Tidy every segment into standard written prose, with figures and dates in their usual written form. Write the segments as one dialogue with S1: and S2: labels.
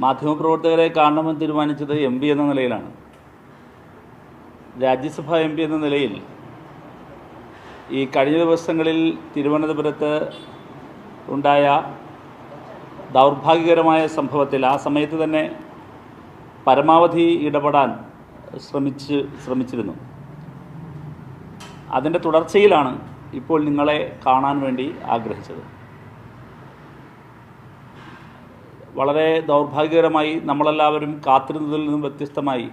S1: മാധ്യമപ്രവർത്തകരെ കാണണമെന്ന് തീരുമാനിച്ചത് എം പി എന്ന നിലയിലാണ്. രാജ്യസഭാ എം പി എന്ന നിലയിൽ ഈ കഴിഞ്ഞ ദിവസങ്ങളിൽ തിരുവനന്തപുരത്ത് ഉണ്ടായ ദൗർഭാഗ്യകരമായ സംഭവത്തിൽ ആ സമയത്ത് തന്നെ പരമാവധി ഇടപെടാൻ ശ്രമിച്ചിരുന്നു. അതിൻ്റെ തുടർച്ചയിലാണ് ഇപ്പോൾ നിങ്ങളെ കാണാൻ വേണ്ടി ആഗ്രഹിച്ചത്. വളരെ ദൗർഭാഗ്യകരമായി നമ്മളെല്ലാവരും കാത്തിരുന്നതിൽ നിന്നും വ്യത്യസ്തമായി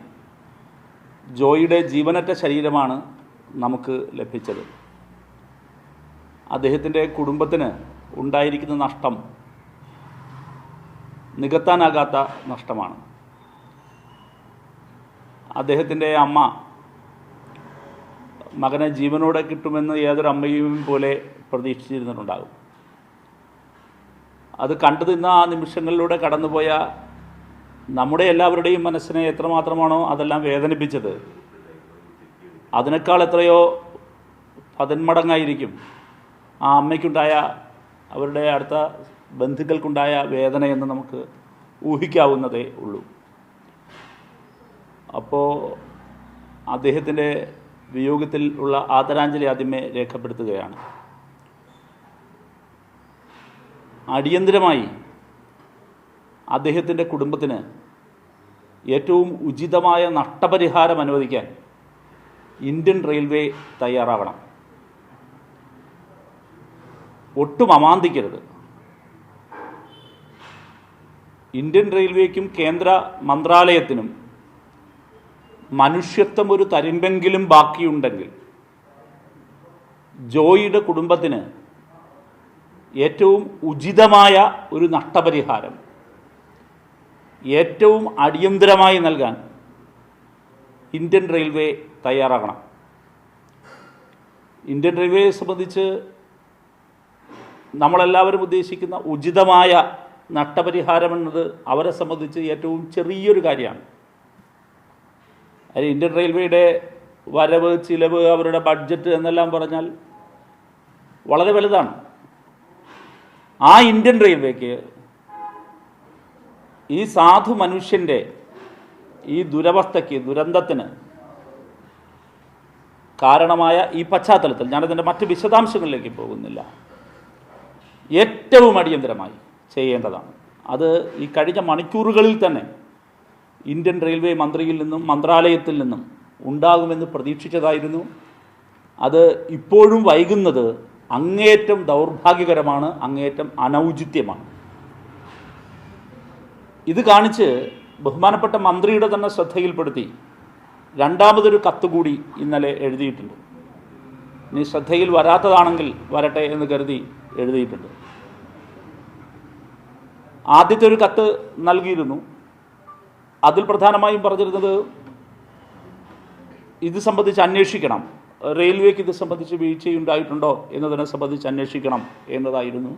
S1: ജോയിയുടെ ജീവനറ്റ ശരീരമാണ് നമുക്ക് ലഭിച്ചത്. അദ്ദേഹത്തിൻ്റെ കുടുംബത്തിന് ഉണ്ടായിരിക്കുന്ന നഷ്ടം നികത്താനാകാത്ത നഷ്ടമാണ്. അദ്ദേഹത്തിൻ്റെ അമ്മ മകനെ ജീവനോടെ കിട്ടുമെന്ന് ഏതൊരു അമ്മയും പോലെ പ്രതീക്ഷിച്ചിരുന്നിട്ടുണ്ടാകും. അത് കണ്ടു നിന്ന ആ നിമിഷങ്ങളിലൂടെ കടന്നുപോയ നമ്മുടെ എല്ലാവരുടെയും മനസ്സിനെ എത്രമാത്രമാണോ അതെല്ലാം വേദനിപ്പിച്ചത്, അതിനേക്കാൾ എത്രയോ പതിന്മടങ്ങായിരിക്കും ആ അമ്മയ്ക്കുണ്ടായ, അവരുടെ അടുത്ത ബന്ധുക്കൾക്കുണ്ടായ വേദനയെന്ന് നമുക്ക് ഊഹിക്കാവുന്നതേ ഉള്ളൂ. അപ്പോൾ അദ്ദേഹത്തിൻ്റെ വിയോഗത്തിൽ ഉള്ള ആദരാഞ്ജലി ആദ്യമേ രേഖപ്പെടുത്തുകയാണ്. അടിയന്തരമായി അദ്ദേഹത്തിൻ്റെ കുടുംബത്തിന് ഏറ്റവും ഉചിതമായ നഷ്ടപരിഹാരം അനുവദിക്കാൻ ഇന്ത്യൻ റെയിൽവേ തയ്യാറാവണം. ഒട്ടും അമാന്തിക്കരുത്. ഇന്ത്യൻ റെയിൽവേക്കും കേന്ദ്ര മന്ത്രാലയത്തിനും മനുഷ്യത്വം ഒരു തരിമ്പെങ്കിലും ബാക്കിയുണ്ടെങ്കിൽ ജോയിയുടെ കുടുംബത്തിന് ഏറ്റവും ഉചിതമായ ഒരു നഷ്ടപരിഹാരം ഏറ്റവും അടിയന്തരമായി നൽകാൻ ഇന്ത്യൻ റെയിൽവേ തയ്യാറാകണം. ഇന്ത്യൻ റെയിൽവേയെ സംബന്ധിച്ച് നമ്മളെല്ലാവരും ഉദ്ദേശിക്കുന്ന ഉചിതമായ നഷ്ടപരിഹാരം എന്നത് അവരെ സംബന്ധിച്ച് ഏറ്റവും ചെറിയൊരു കാര്യമാണ്. അതിന് ഇന്ത്യൻ റെയിൽവേയുടെ വരവ്, ചിലവ്, അവരുടെ ബഡ്ജറ്റ് എന്നെല്ലാം പറഞ്ഞാൽ വളരെ വലുതാണ്. ആ ഇന്ത്യൻ റെയിൽവേക്ക് ഈ സാധു മനുഷ്യൻ്റെ ഈ ദുരവസ്ഥയ്ക്ക്, ദുരന്തത്തിന് കാരണമായ ഈ പശ്ചാത്തലത്തിൽ, ഞാനതിൻ്റെ മറ്റ് വിശദാംശങ്ങളിലേക്ക് പോകുന്നില്ല, ഏറ്റവും അടിയന്തരമായി ചെയ്യേണ്ടതാണ്. അത് ഈ കഴിഞ്ഞ മണിക്കൂറുകളിൽ തന്നെ ഇന്ത്യൻ റെയിൽവേ മന്ത്രിയിൽ നിന്നും മന്ത്രാലയത്തിൽ നിന്നും ഉണ്ടാകുമെന്ന് പ്രതീക്ഷിച്ചതായിരുന്നു. അത് ഇപ്പോഴും വൈകുന്നത് അങ്ങേയറ്റം ദൗർഭാഗ്യകരമാണ്, അങ്ങേയറ്റം അനൗചിത്യമാണ്. ഇത് കാണിച്ച് ബഹുമാനപ്പെട്ട മന്ത്രിയുടെ തന്നെ ശ്രദ്ധയിൽപ്പെടുത്തി രണ്ടാമതൊരു കത്ത് കൂടി ഇന്നലെ എഴുതിയിട്ടുണ്ട്. ഇനി ശ്രദ്ധയിൽ വരാത്തതാണെങ്കിൽ വരട്ടെ എന്ന് കരുതി എഴുതിയിട്ടുണ്ട്. ആദ്യത്തെ ഒരു കത്ത് നൽകിയിരുന്നു. അതിൽ പ്രധാനമായും പറഞ്ഞിരുന്നത് ഇത് സംബന്ധിച്ച് അന്വേഷിക്കണം, റെയിൽവേക്ക് ഇത് സംബന്ധിച്ച് വീഴ്ചയുണ്ടായിട്ടുണ്ടോ എന്നതിനെ സംബന്ധിച്ച് അന്വേഷിക്കണം എന്നതായിരുന്നു.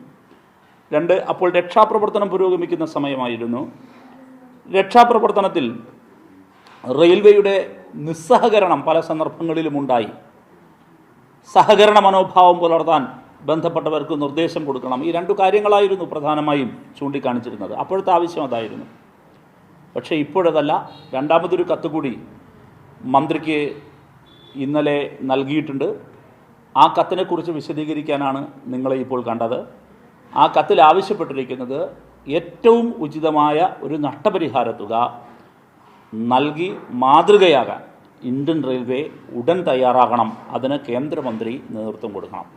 S1: 2, അപ്പോൾ രക്ഷാപ്രവർത്തനം പുരോഗമിക്കുന്ന സമയമായിരുന്നു. രക്ഷാപ്രവർത്തനത്തിൽ റെയിൽവേയുടെ നിസ്സഹകരണം പല സന്ദർഭങ്ങളിലും ഉണ്ടായി. സഹകരണ മനോഭാവം പുലർത്താൻ ബന്ധപ്പെട്ടവർക്ക് നിർദ്ദേശം കൊടുക്കണം. ഈ 2 കാര്യങ്ങളായിരുന്നു പ്രധാനമായും ചൂണ്ടിക്കാണിച്ചിരുന്നത്. അപ്പോഴത്തെ ആവശ്യം അതായിരുന്നു. പക്ഷേ ഇപ്പോഴതല്ല. രണ്ടാമതൊരു കത്ത് കൂടി മന്ത്രിക്ക് ഇന്നലെ നൽകിയിട്ടുണ്ട്. ആ കത്തിനെക്കുറിച്ച് വിശദീകരിക്കാനാണ് നിങ്ങളെ ഇപ്പോൾ കണ്ടത്. ആ കത്തിൽ ആവശ്യപ്പെട്ടിരിക്കുന്നത് ഏറ്റവും ഉചിതമായ ഒരു നഷ്ടപരിഹാര തുക നൽകി മാതൃകയാകാൻ ഇന്ത്യൻ റെയിൽവേ ഉടൻ തയ്യാറാകണം. അതിന് കേന്ദ്രമന്ത്രി നേതൃത്വം കൊടുക്കണം.